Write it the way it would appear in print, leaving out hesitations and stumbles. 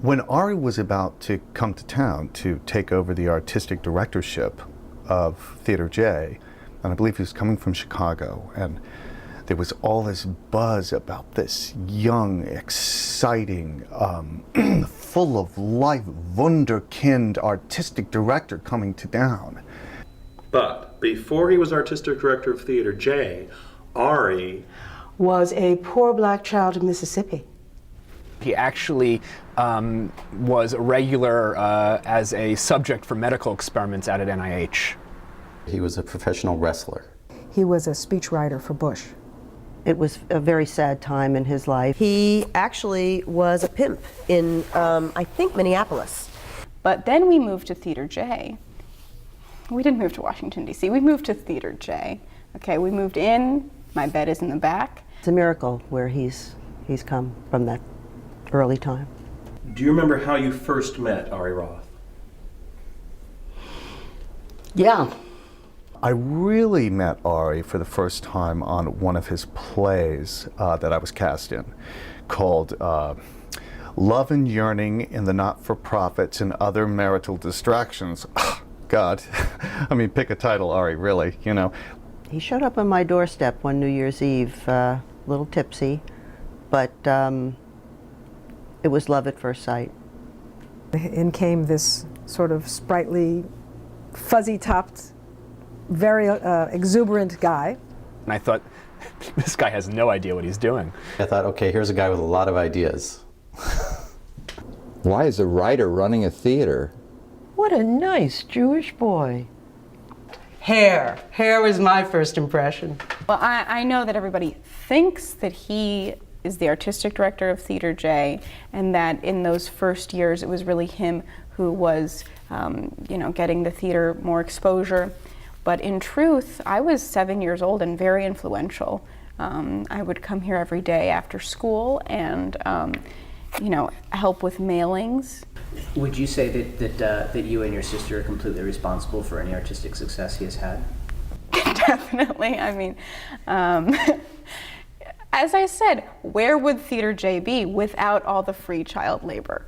When Ari was about to come to town to take over the artistic directorship of Theater J, and I believe he was coming from Chicago, and there was all this buzz about this young, exciting, full of life, wunderkind artistic director coming to town. But before he was artistic director of Theater J, Ari was a poor black child of Mississippi. He actually was a regular as a subject for medical experiments out at NIH. He was a professional wrestler. He was a speechwriter for Bush. It was a very sad time in his life. He actually was a pimp in, I think, Minneapolis. But then we moved to Theater J. We didn't move to Washington, D.C. We moved to Theater J. Okay, we moved in. My bed is in the back. It's a miracle where he's come from that early time. Do you remember how you first met Ari Roth? Yeah. I really met Ari for the first time on one of his plays that I was cast in, called Love and Yearning in the Not-for-Profits and Other Marital Distractions. God, I mean, pick a title, Ari, really, you know. He showed up on my doorstep one New Year's Eve, a little tipsy, but it was love at first sight. In came this sort of sprightly, fuzzy-topped, very exuberant guy. And I thought, this guy has no idea what he's doing. I thought, okay, here's a guy with a lot of ideas. Why is a writer running a theater? What a nice Jewish boy. Hair. Hair was my first impression. Well, I know that everybody thinks that he is the artistic director of Theater J, and that in those first years it was really him who was, getting the theater more exposure. But in truth, I was 7 years old and very influential. I would come here every day after school and, help with mailings. Would you say that you and your sister are completely responsible for any artistic success he has had? Definitely. I mean, as I said, where would Theater J be without all the free child labor?